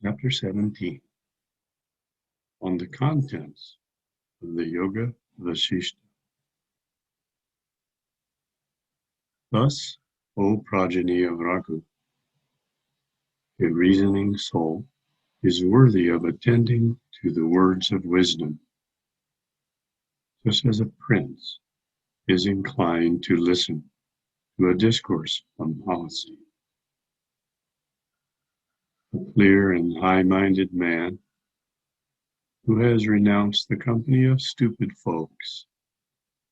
Chapter 17, on the contents of the Yoga Vasishta. Thus, O progeny of Ragu, a reasoning soul is worthy of attending to the words of wisdom, just as a prince is inclined to listen to a discourse on policy. A clear and high-minded man who has renounced the company of stupid folks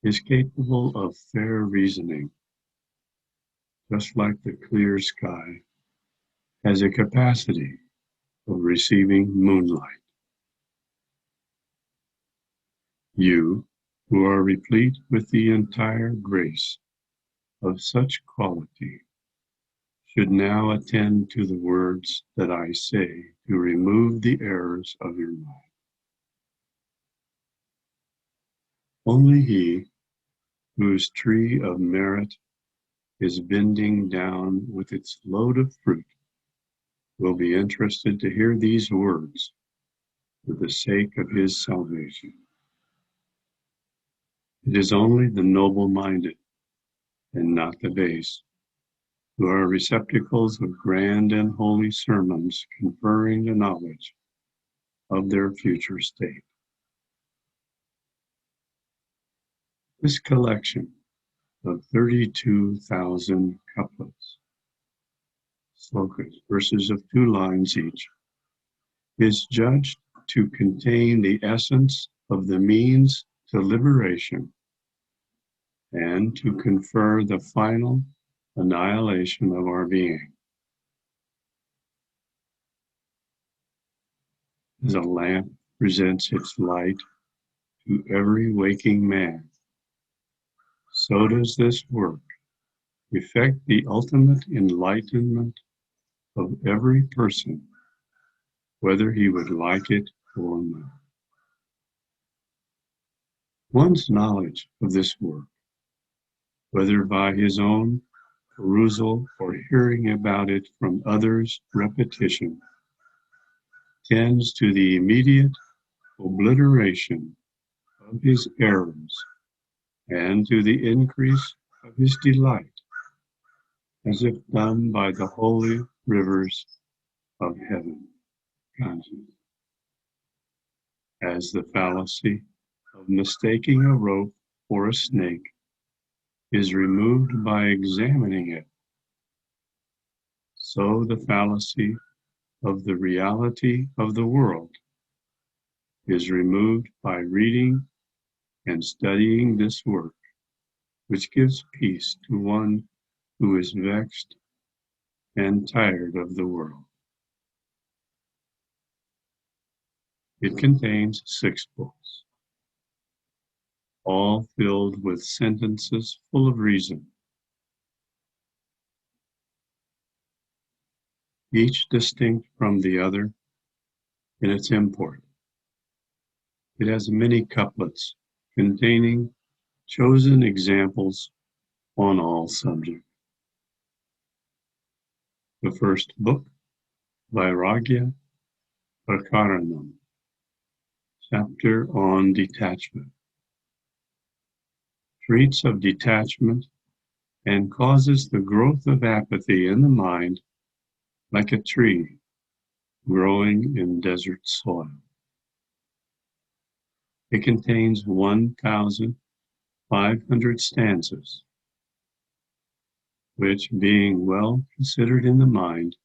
is capable of fair reasoning, just like the clear sky has a capacity of receiving moonlight. You, who are replete with the entire grace of such quality, should now attend to the words that I say to remove the errors of your mind. Only he whose tree of merit is bending down with its load of fruit will be interested to hear these words for the sake of his salvation. It is only the noble-minded and not the base who are receptacles of grand and holy sermons conferring the knowledge of their future state. This collection of 32,000 couplets, slokas, verses of 2 lines each, is judged to contain the essence of the means to liberation and to confer the final annihilation of our being. As a lamp presents its light to every waking man, so does this work effect the ultimate enlightenment of every person, whether he would like it or not. One's knowledge of this work, whether by his own perusal or hearing about it from others' repetition, tends to the immediate obliteration of his errors and to the increase of his delight, as if done by the holy rivers of heaven. Conscience. As the fallacy of mistaking a rope for a snake is removed by examining it, so the fallacy of the reality of the world is removed by reading and studying this work, which gives peace to one who is vexed and tired of the world. It contains 6 books, all filled with sentences full of reason, each distinct from the other in its import. It has many couplets containing chosen examples on all subjects. The first book, Vairagya Prakaranam, chapter on detachment, treats of detachment and causes the growth of apathy in the mind like a tree growing in desert soil. It contains 1,500 stanzas, which, being well considered in the mind,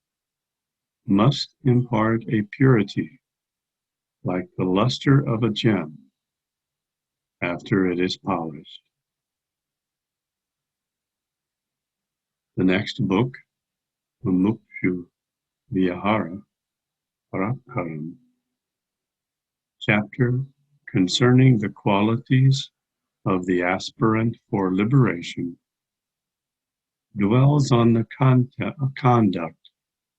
must impart a purity like the luster of a gem after it is polished. The next book, Mumukshu Vihara Parakaram, chapter concerning the qualities of the aspirant for liberation, dwells on the conduct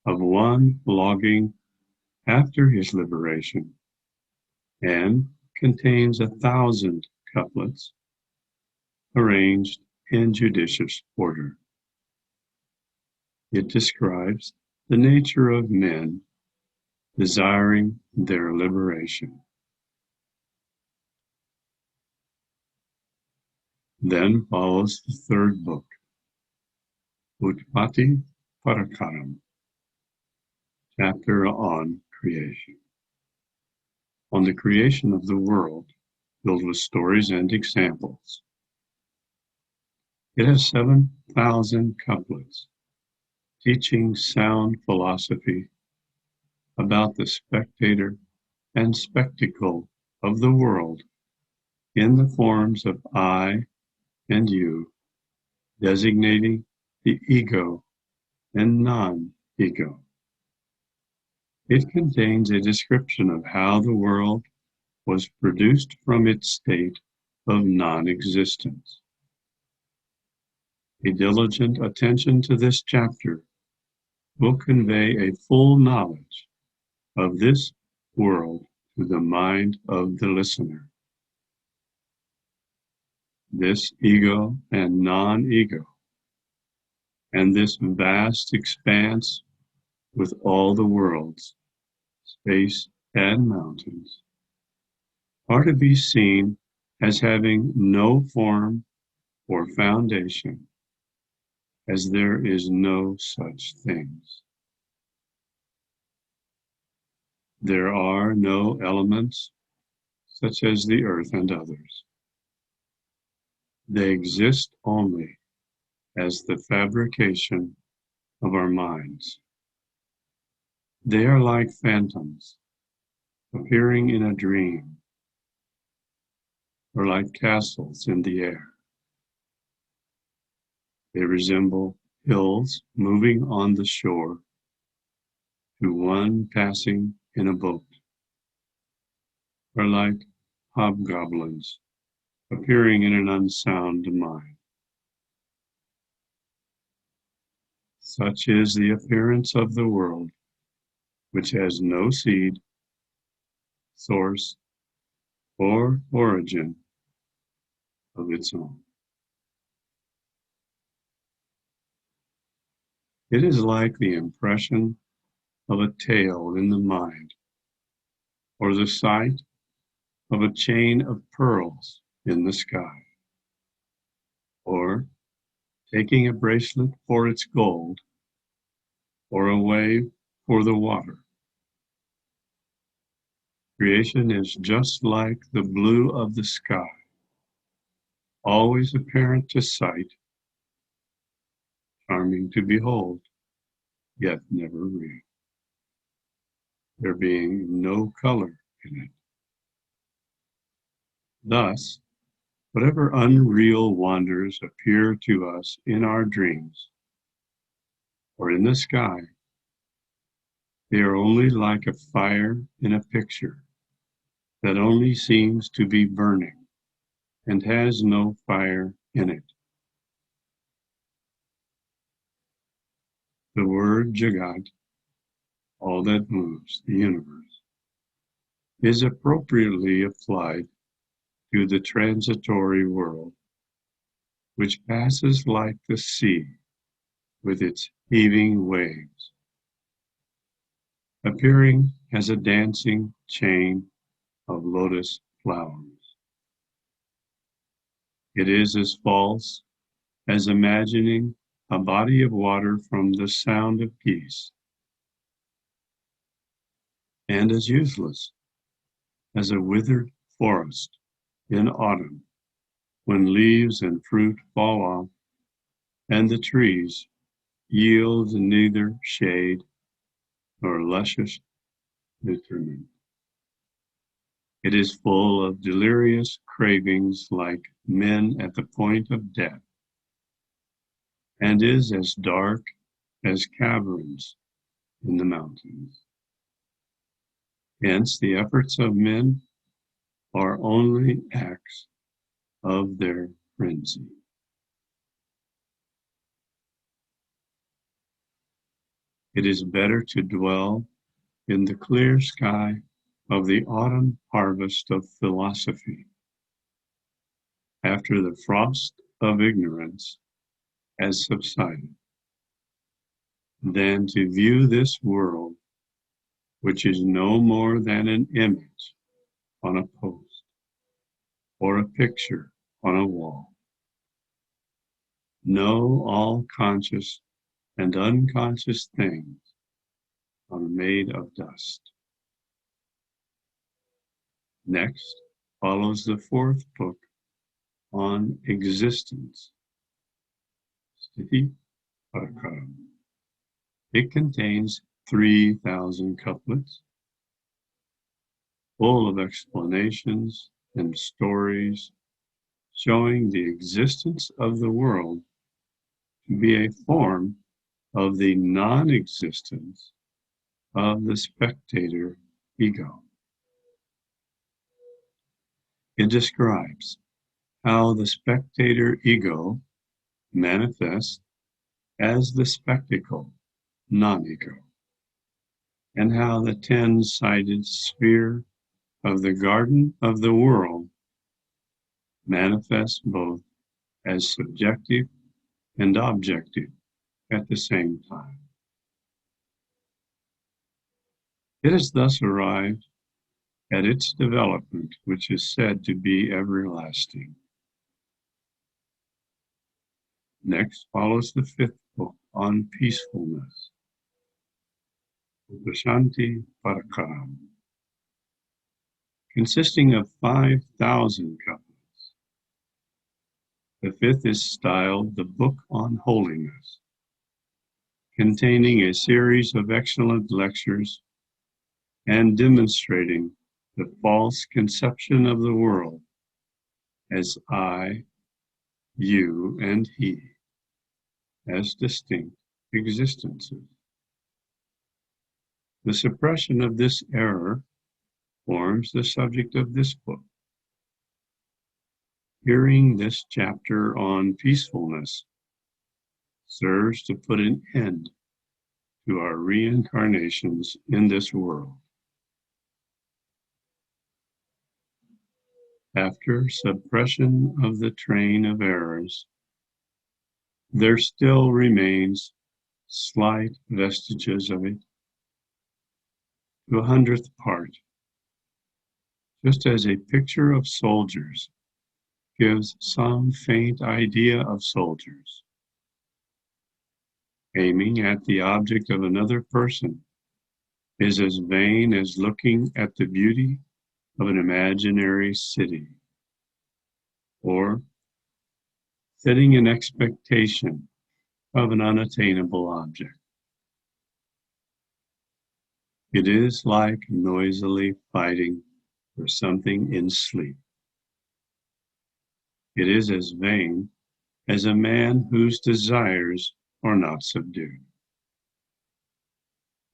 of one longing after his liberation and contains 1,000 couplets arranged in judicious order. It describes the nature of men desiring their liberation. Then follows the third book, Utpatti Parakaram, chapter on creation. On the creation of the world, filled with stories and examples. It has 7,000 couplets, teaching sound philosophy about the spectator and spectacle of the world in the forms of I and you, designating the ego and non-ego. It contains a description of how the world was produced from its state of non-existence. A diligent attention to this chapter will convey a full knowledge of this world to the mind of the listener. This ego and non-ego, and this vast expanse with all the worlds, space and mountains, are to be seen as having no form or foundation, as there is no such things. There are no elements such as the earth and others. They exist only as the fabrication of our minds. They are like phantoms appearing in a dream, or like castles in the air. They resemble hills moving on the shore to one passing in a boat, or like hobgoblins appearing in an unsound mind. Such is the appearance of the world, which has no seed, source, or origin of its own. It is like the impression of a tail in the mind, or the sight of a chain of pearls in the sky, or taking a bracelet for its gold, or a wave for the water. Creation is just like the blue of the sky, always apparent to sight, charming to behold, yet never real, there being no color in it. Thus, whatever unreal wonders appear to us in our dreams or in the sky, they are only like a fire in a picture that only seems to be burning and has no fire in it. The word Jagat, all that moves the universe, is appropriately applied to the transitory world, which passes like the sea with its heaving waves, appearing as a dancing chain of lotus flowers. It is as false as imagining a body of water from the sound of geese, and as useless as a withered forest in autumn, when leaves and fruit fall off, and the trees yield neither shade nor luscious nutriment. It is full of delirious cravings like men at the point of death, and is as dark as caverns in the mountains. Hence, the efforts of men are only acts of their frenzy. It is better to dwell in the clear sky of the autumn harvest of philosophy, after the frost of ignorance has subsided, than to view this world which is no more than an image on a post or a picture on a wall. Know all conscious and unconscious things are made of dust. Next follows the fourth book on existence, Sthiti Parakaram. It contains 3,000 couplets, full of explanations and stories showing the existence of the world to be a form of the non-existence of the spectator ego. It describes how the spectator ego manifests as the spectacle non-ego, and how the 10-sided sphere of the garden of the world manifests both as subjective and objective at the same time. It has thus arrived at its development, which is said to be everlasting. Next follows the fifth book on peacefulness, Shanti Parakaram, consisting of 5,000 couplets. The fifth is styled the Book on Holiness, containing a series of excellent lectures and demonstrating the false conception of the world as I, you, and he, as distinct existences. The suppression of this error forms the subject of this book. Hearing this chapter on peacefulness serves to put an end to our reincarnations in this world. After suppression of the train of errors, there still remains slight vestiges of it to 100th part, just as a picture of soldiers gives some faint idea of soldiers. Aiming at the object of another person is as vain as looking at the beauty of an imaginary city, or setting an expectation of an unattainable object. It is like noisily fighting for something in sleep. It is as vain as a man whose desires are not subdued,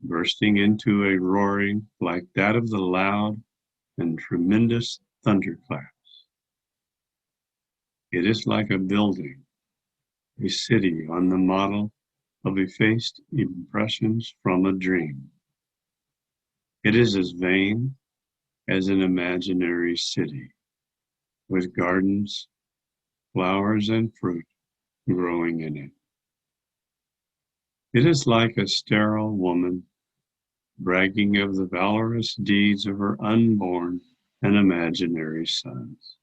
bursting into a roaring like that of the loud and tremendous thunderclaps. It is like a building, a city on the model of effaced impressions from a dream. It is as vain as an imaginary city, with gardens, flowers, and fruit growing in it. It is like a sterile woman bragging of the valorous deeds of her unborn and imaginary sons.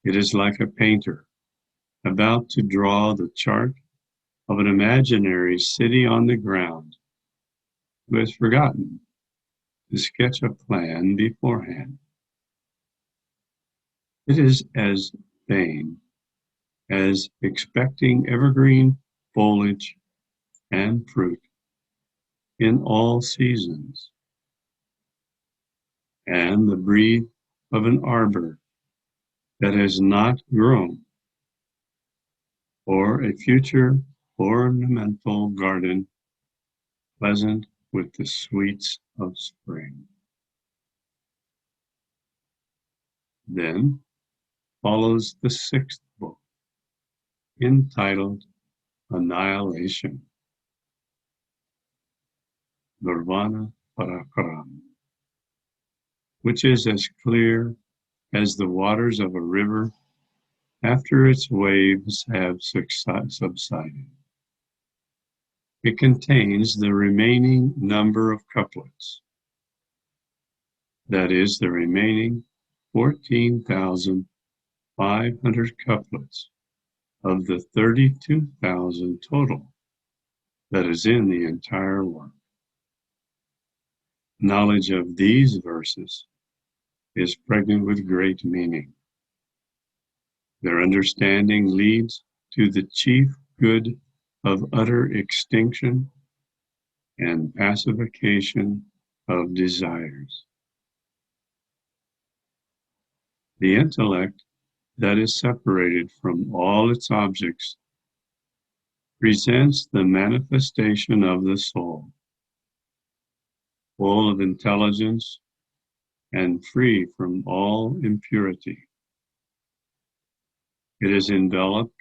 It is like a painter about to draw the chart of an imaginary city on the ground, who has forgotten to sketch a plan beforehand. It is as vain as expecting evergreen foliage and fruit in all seasons, and the breeze of an arbor that has not grown, or a future ornamental garden pleasant with the sweets of spring. Then follows the sixth book, entitled Annihilation, Nirvana Parakaram, which is as clear as the waters of a river after its waves have subsided. It contains the remaining number of couplets, that is, the remaining 14,500 couplets of the 32,000 total that is in the entire work. Knowledge of these verses is pregnant with great meaning. Their understanding leads to the chief good of utter extinction and pacification of desires. The intellect that is separated from all its objects presents the manifestation of the soul, full of intelligence and free from all impurity. It is enveloped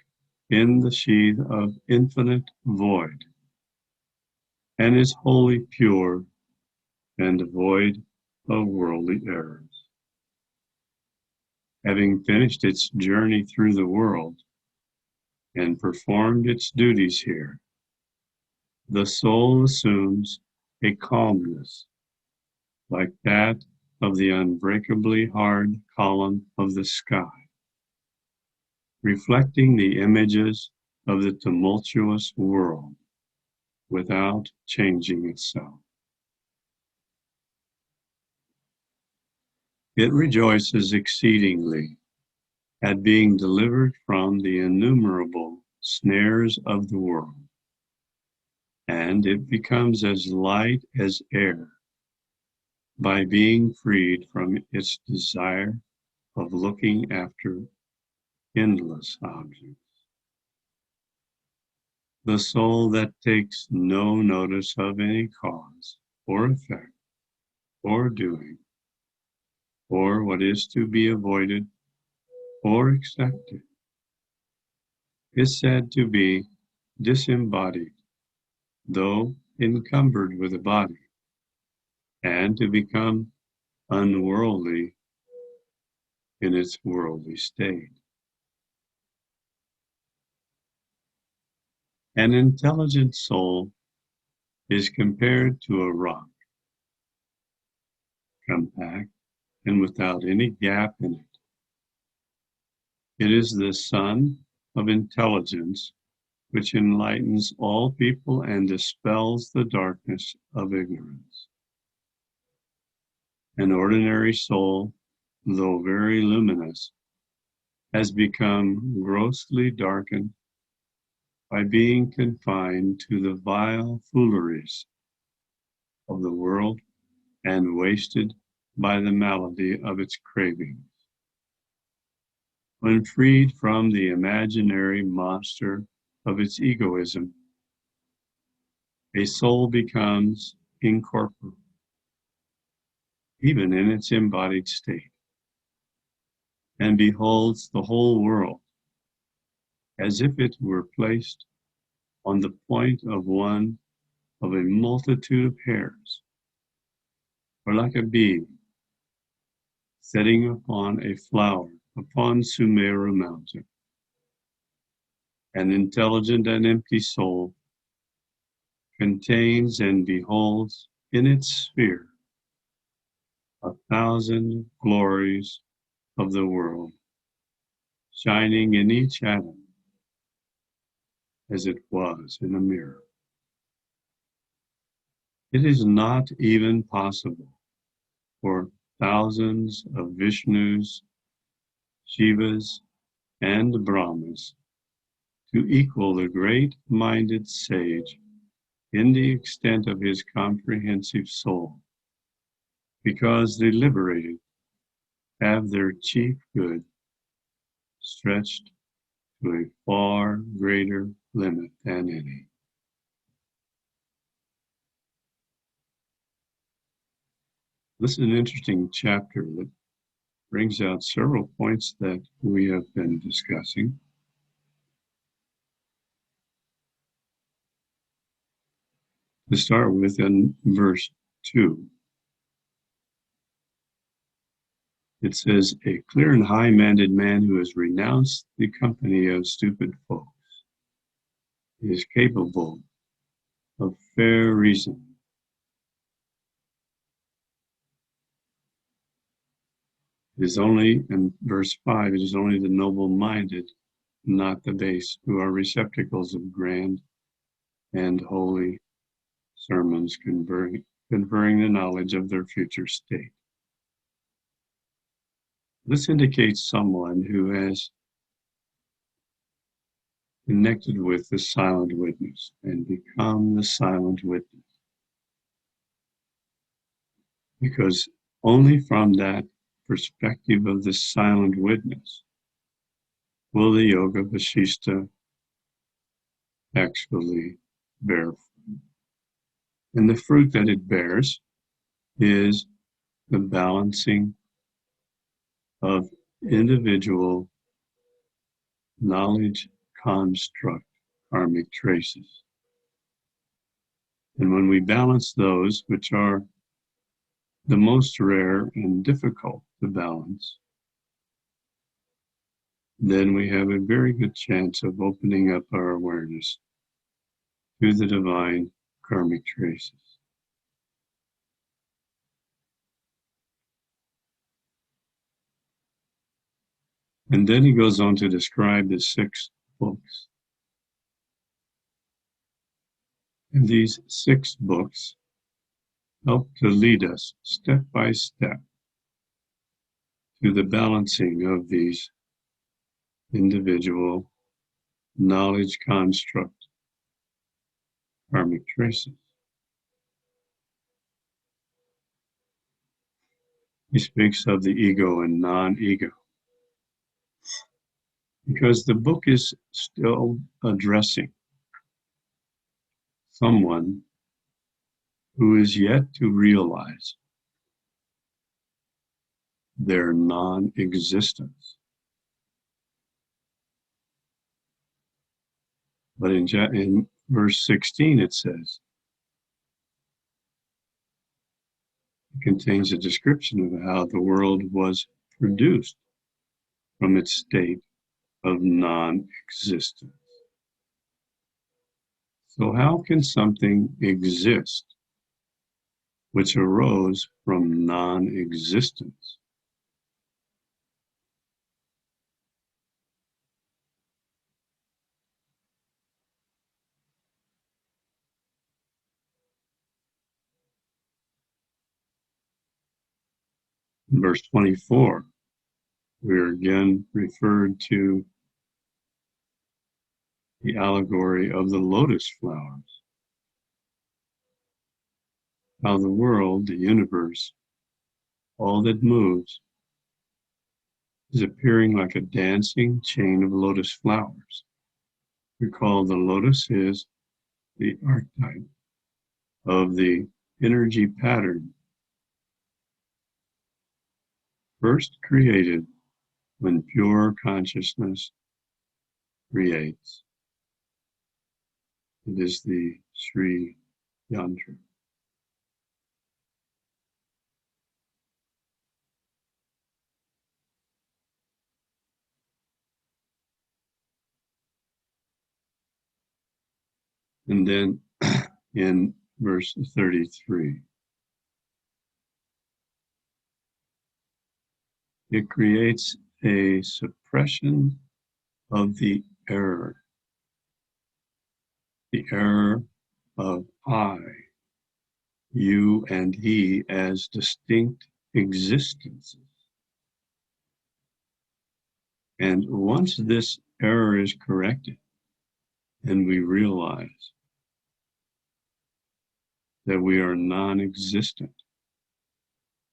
in the sheath of infinite void and is wholly pure and devoid of worldly errors. Having finished its journey through the world and performed its duties here, the soul assumes a calmness like that of the unbreakably hard column of the sky, reflecting the images of the tumultuous world without changing itself. It rejoices exceedingly at being delivered from the innumerable snares of the world, and it becomes as light as air by being freed from its desire of looking after endless objects. The soul that takes no notice of any cause or effect or doing, or what is to be avoided or accepted, is said to be disembodied, though encumbered with a body, and to become unworldly in its worldly state. An intelligent soul is compared to a rock, compact and without any gap in it. It is the sun of intelligence which enlightens all people and dispels the darkness of ignorance. An ordinary soul, though very luminous, has become grossly darkened by being confined to the vile fooleries of the world and wasted by the malady of its cravings. When freed from the imaginary monster of its egoism, a soul becomes incorporeal, even in its embodied state, and beholds the whole world as if it were placed on the point of one of a multitude of hairs, or like a bee setting upon a flower upon Sumeru mountain. An intelligent and empty soul contains and beholds in its sphere 1,000 glories of the world, shining in each atom as it was in a mirror. It is not even possible for thousands of Vishnus, Shivas, and Brahmas to equal the great-minded sage in the extent of his comprehensive soul, because the liberated have their chief good stretched to a far greater limit than any. This is an interesting chapter that brings out several points that we have been discussing. To start with, in verse 2, it says, "A clear and high-minded man who has renounced the company of stupid folks is capable of fair reason. It is only, in verse 5, it is only the noble-minded, not the base, who are receptacles of grand and holy sermons, conferring the knowledge of their future state. This indicates someone who has connected with the silent witness and become the silent witness. Because only from that perspective of the silent witness will the yoga Vasishta actually bear fruit. And the fruit that it bears is the balancing of individual knowledge construct karmic traces. And when we balance those, which are the most rare and difficult to balance, then we have a very good chance of opening up our awareness to the divine karmic traces. And then he goes on to describe the 6 books. And these 6 books help to lead us step by step to the balancing of these individual knowledge construct karmic traces. He speaks of the ego and non-ego, because the book is still addressing someone who is yet to realize their non-existence. But in verse 16 it says, it contains a description of how the world was produced from its state of non-existence. So how can something exist which arose from non-existence? In verse 24, we are again referred to the allegory of the lotus flowers. How the world, the universe, all that moves, is appearing like a dancing chain of lotus flowers. Recall, the lotus is the archetype of the energy pattern first created when pure consciousness creates. It is the Sri Yantra. And then in verse 33, it creates a suppression of the error of I, you, and he as distinct existences. And once this error is corrected, and we realize that we are non-existent,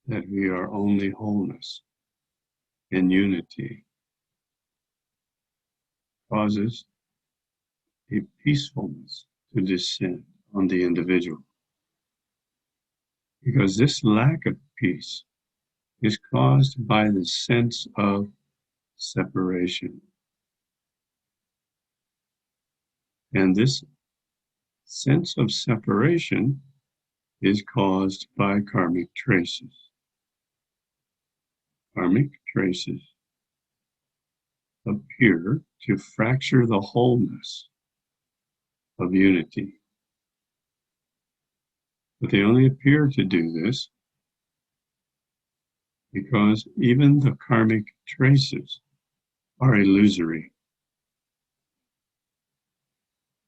that we are only wholeness and unity, causes a peacefulness to descend on the individual. Because this lack of peace is caused by the sense of separation. And this sense of separation is caused by karmic traces. Karmic traces appear to fracture the wholeness of unity. But they only appear to do this because even the karmic traces are illusory.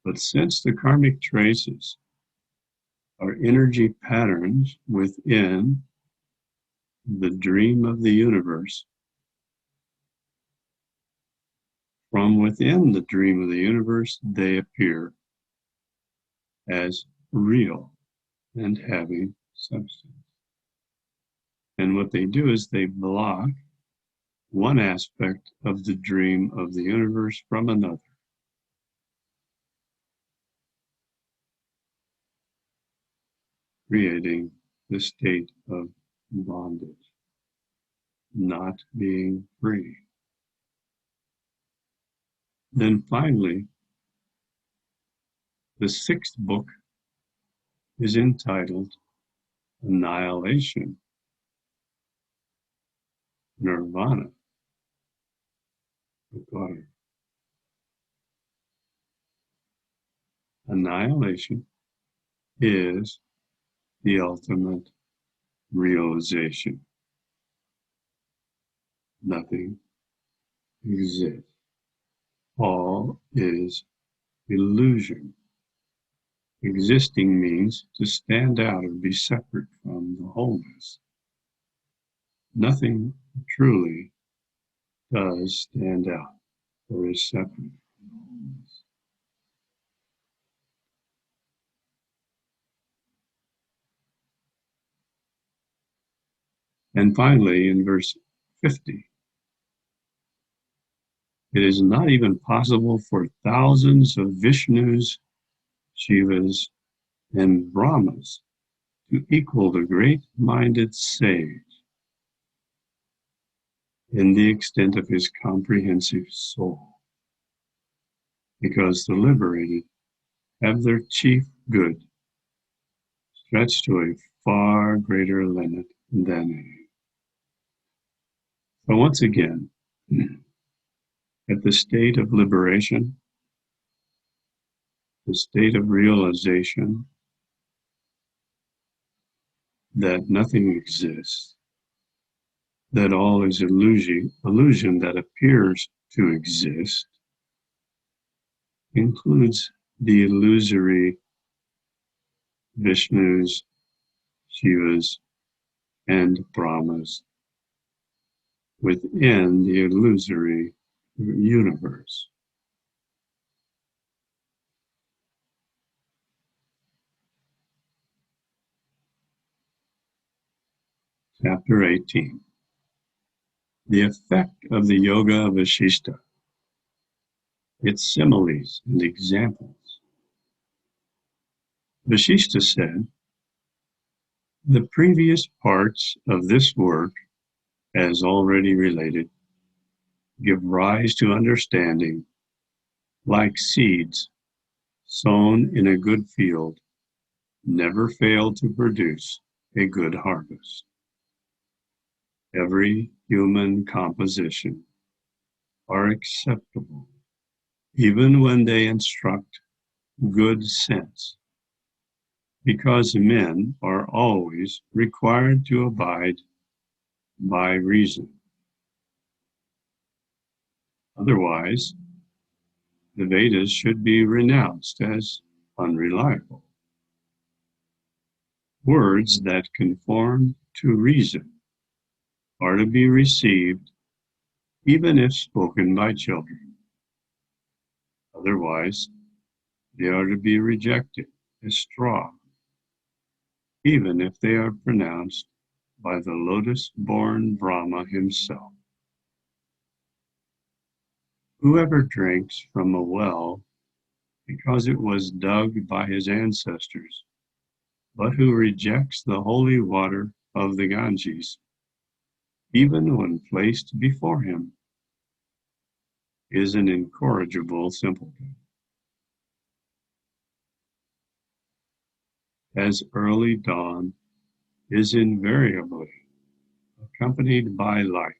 But since the karmic traces are energy patterns within the dream of the universe, from within the dream of the universe, they appear as real and having substance. And what they do is they block one aspect of the dream of the universe from another. Creating the state of bondage, not being free. Then finally, the sixth book is entitled Annihilation, Nirvana. Annihilation is the ultimate realization. Nothing exists. All is illusion. Existing means to stand out or be separate from the wholeness. Nothing truly does stand out or is separate from the wholeness. And finally, in verse 50, it is not even possible for thousands of Vishnus, Shivas, and Brahmas to equal the great-minded sage in the extent of his comprehensive soul, because the liberated have their chief good stretched to a far greater limit than a. So once again, at the state of liberation, the state of realization that nothing exists, that all is illusion that appears to exist, includes the illusory Vishnus, Shivas, and Brahmas within the illusory universe. Chapter 18. The effect of the Yoga of Vasishta, its similes and examples. Vasishta said, the previous parts of this work, as already related, give rise to understanding, like seeds sown in a good field, never fail to produce a good harvest. Every human composition are acceptable, even when they instruct good sense, because men are always required to abide by reason. Otherwise, the Vedas should be renounced as unreliable. Words that conform to reason are to be received even if spoken by children. Otherwise, they are to be rejected as straw, even if they are pronounced by the lotus-born Brahma himself. Whoever drinks from a well because it was dug by his ancestors, but who rejects the holy water of the Ganges, even when placed before him, is an incorrigible simpleton. As early dawn is invariably accompanied by light,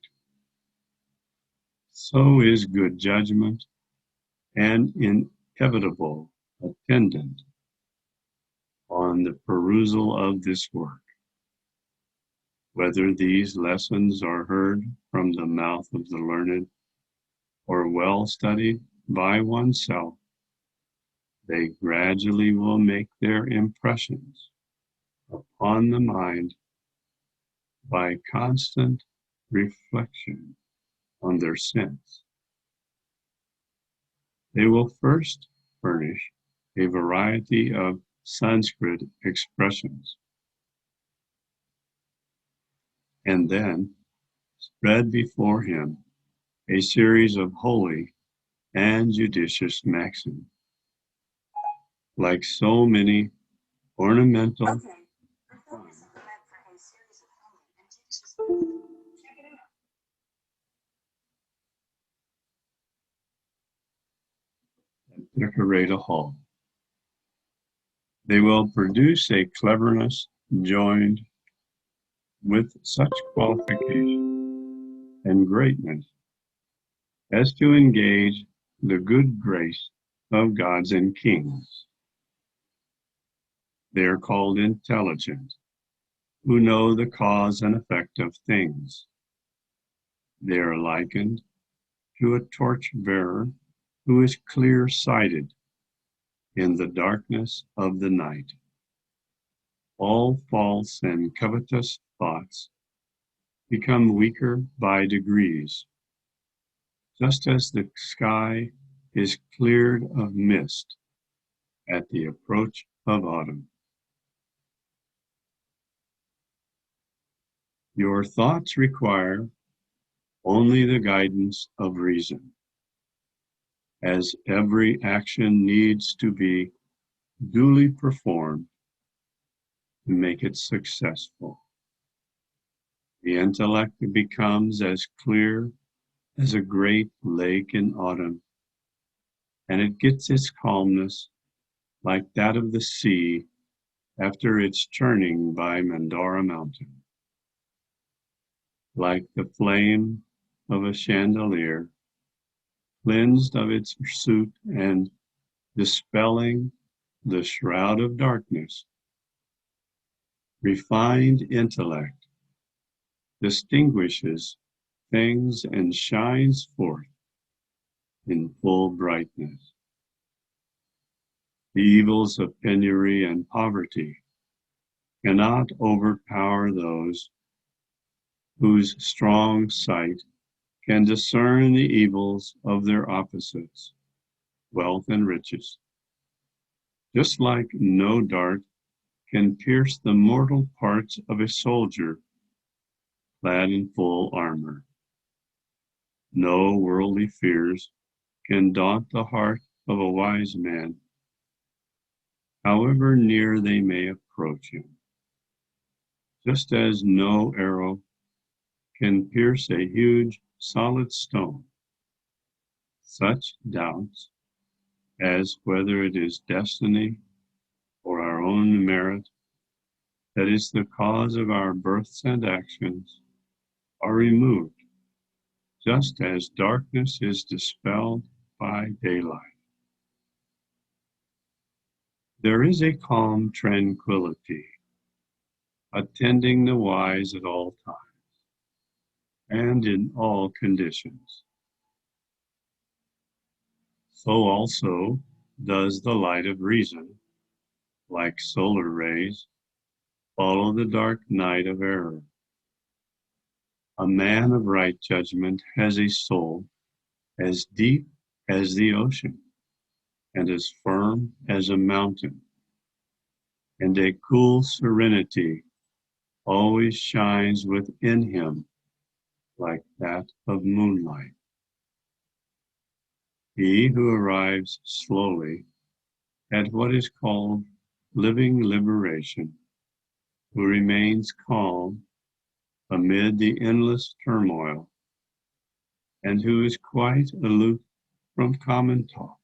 so is good judgment an inevitable attendant on the perusal of this work. Whether these lessons are heard from the mouth of the learned or well studied by oneself, they gradually will make their impressions upon the mind by constant reflection on their sense. They will first furnish a variety of Sanskrit expressions, and then spread before him a series of holy and judicious maxims, like so many ornamental that decorate a hall. They will produce a cleverness joined with such qualification and greatness as to engage the good grace of gods and kings. They are called intelligent, who know the cause and effect of things. They are likened to a torch-bearer who is clear-sighted in the darkness of the night. All false and covetous thoughts become weaker by degrees, just as the sky is cleared of mist at the approach of autumn. Your thoughts require only the guidance of reason, as every action needs to be duly performed to make it successful. The intellect becomes as clear as a great lake in autumn, and it gets its calmness like that of the sea after its churning by Mandara Mountain. Like the flame of a chandelier, cleansed of its soot and dispelling the shroud of darkness, refined intellect distinguishes things and shines forth in full brightness. The evils of penury and poverty cannot overpower those whose strong sight can discern the evils of their opposites, wealth and riches. Just like no dart can pierce the mortal parts of a soldier clad in full armor, no worldly fears can daunt the heart of a wise man, however near they may approach him. Just as no arrow can pierce a huge solid stone, such doubts as whether it is destiny or our own merit that is the cause of our births and actions are removed, just as darkness is dispelled by daylight. There is a calm tranquility attending the wise at all times and in all conditions. So also does the light of reason, like solar rays, follow the dark night of error. A man of right judgment has a soul as deep as the ocean and as firm as a mountain, and a cool serenity always shines within him like that of moonlight. He who arrives slowly at what is called living liberation, who remains calm amid the endless turmoil, and who is quite aloof from common talk,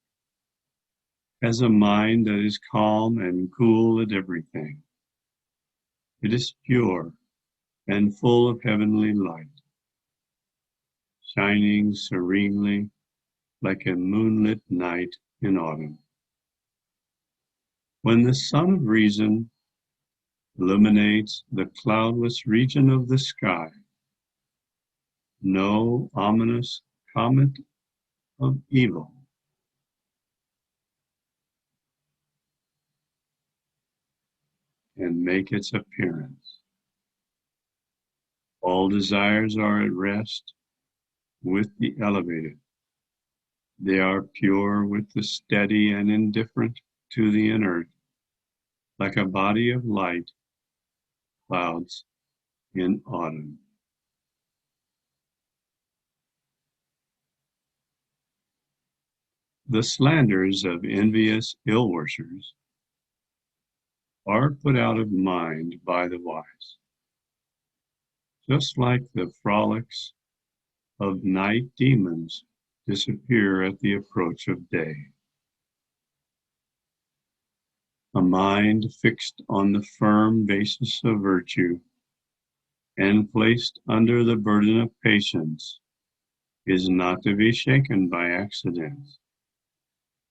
has a mind that is calm and cool at everything. It is pure and full of heavenly light, shining serenely like a moonlit night in autumn. When the sun of reason illuminates the cloudless region of the sky, no ominous comet of evil can make its appearance. All desires are at rest with the elevated. They are pure with the steady and indifferent to the inert, like a body of light clouds in autumn. The slanders of envious ill-wishers are put out of mind by the wise, just like the frolics of night demons disappear at the approach of day. A mind fixed on the firm basis of virtue and placed under the burden of patience is not to be shaken by accidents,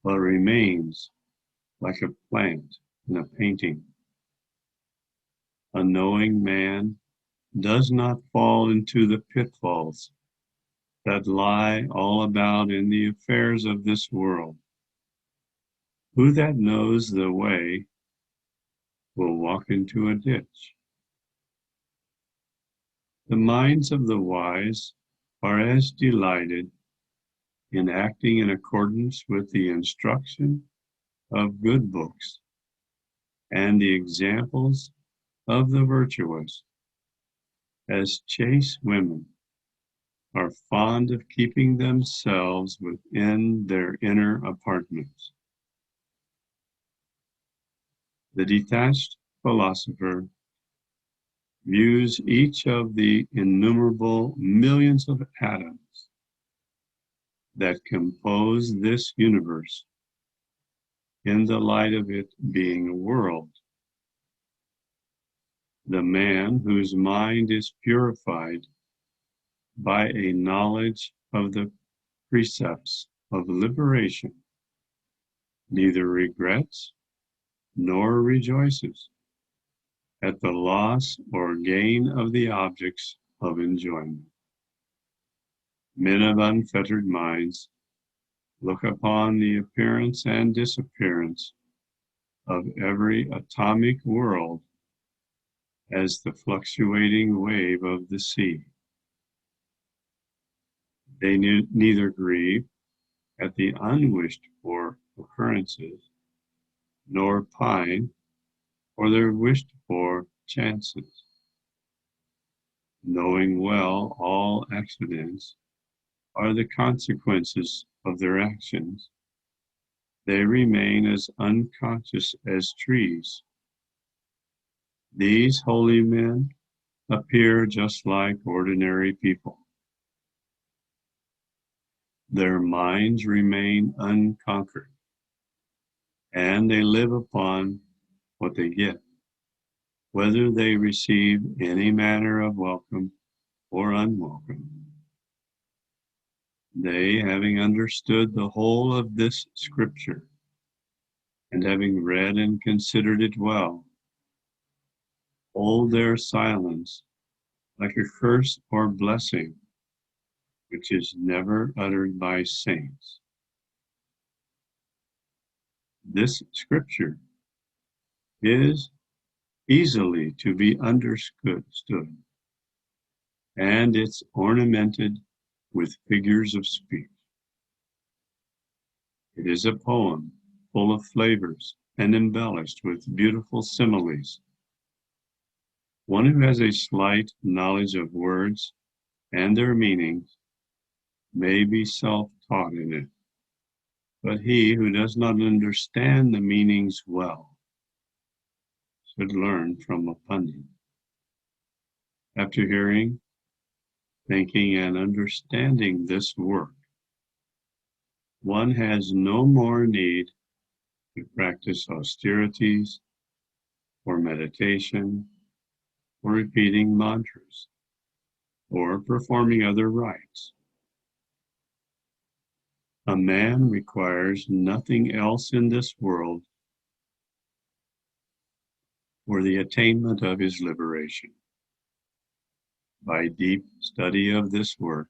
but remains like a plant in a painting. A knowing man does not fall into the pitfalls that lie all about in the affairs of this world. Who that knows the way will walk into a ditch? The minds of the wise are as delighted in acting in accordance with the instruction of good books and the examples of the virtuous, as chaste women are fond of keeping themselves within their inner apartments. The detached philosopher views each of the innumerable millions of atoms that compose this universe in the light of it being a world. The man whose mind is purified by a knowledge of the precepts of liberation neither regrets nor rejoices at the loss or gain of the objects of enjoyment. Men of unfettered minds look upon the appearance and disappearance of every atomic world as the fluctuating wave of the sea. They neither grieve at the unwished for occurrences, nor pine for their wished for chances. Knowing well all accidents are the consequences of their actions, they remain as unconscious as trees. These holy men appear just like ordinary people. Their minds remain unconquered, and they live upon what they get, whether they receive any manner of welcome or unwelcome. They, having understood the whole of this scripture, and having read and considered it well, hold their silence like a curse or blessing, which is never uttered by saints. This scripture is easily to be understood, and it's ornamented with figures of speech. It is a poem full of flavors and embellished with beautiful similes. One who has a slight knowledge of words and their meanings may be self-taught in it, but he who does not understand the meanings well should learn from a pundit. After hearing, thinking, and understanding this work, one has no more need to practice austerities or meditation or repeating mantras or performing other rites. A man requires nothing else in this world for the attainment of his liberation. By deep study of this work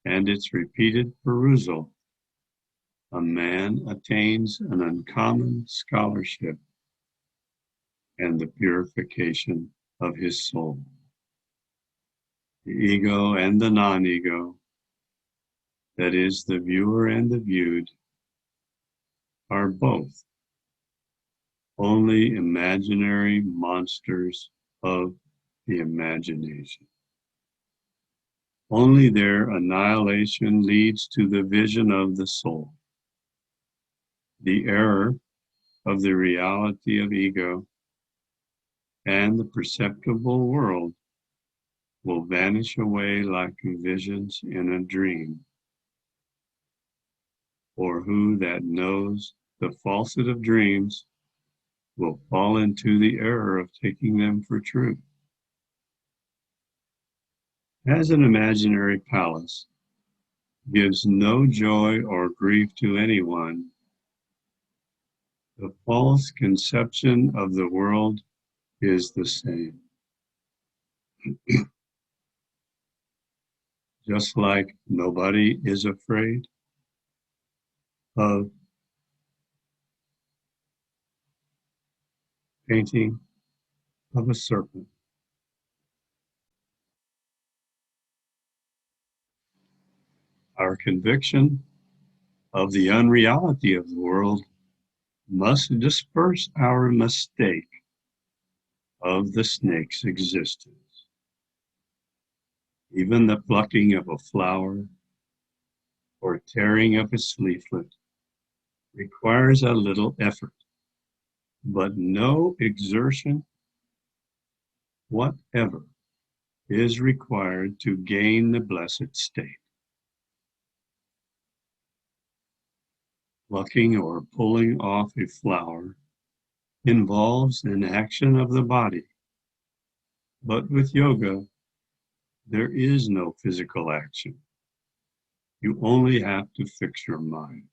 and its repeated perusal, a man attains an uncommon scholarship and the purification of his soul. The ego and the non-ego, that is, the viewer and the viewed, are both only imaginary monsters of the imagination. Only their annihilation leads to the vision of the soul. The error of the reality of ego and the perceptible world will vanish away like visions in a dream. For who that knows the falsehood of dreams will fall into the error of taking them for truth. As an imaginary palace gives no joy or grief to anyone, the false conception of the world is the same. Just like nobody is afraid of painting of a serpent. Our conviction of the unreality of the world must disperse our mistake of the snake's existence. Even the plucking of a flower or tearing of its leaflet requires a little effort, but no exertion whatever is required to gain the blessed state. Plucking or pulling off a flower involves an action of the body, but with yoga, there is no physical action. You only have to fix your mind.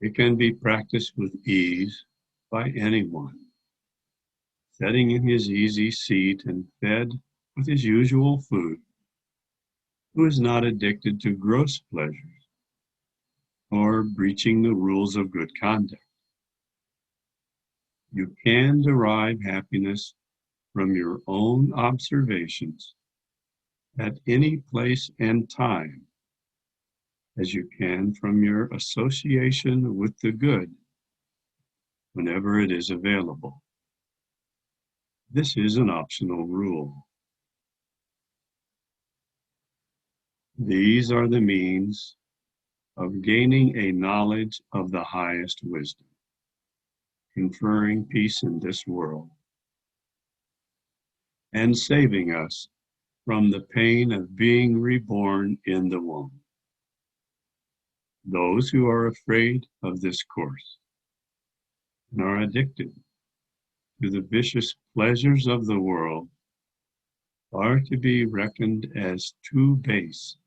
It can be practiced with ease by anyone, sitting in his easy seat and fed with his usual food, who is not addicted to gross pleasures or breaching the rules of good conduct. You can derive happiness from your own observations at any place and time, as you can from your association with the good whenever it is available. This is an optional rule. These are the means of gaining a knowledge of the highest wisdom, conferring peace in this world, and saving us from the pain of being reborn in the womb. Those who are afraid of this course and are addicted to the vicious pleasures of the world are to be reckoned as too base,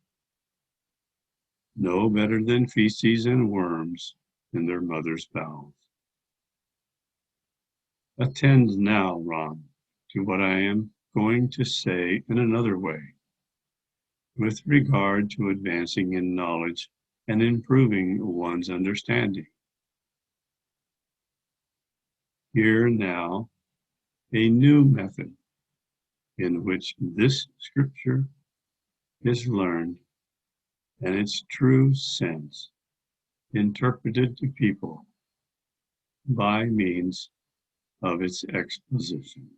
no better than feces and worms in their mother's bowels. Attend now, Ron, to what I am going to say in another way, with regard to advancing in knowledge and improving one's understanding. Hear now a new method in which this scripture is learned and its true sense interpreted to people by means of its exposition.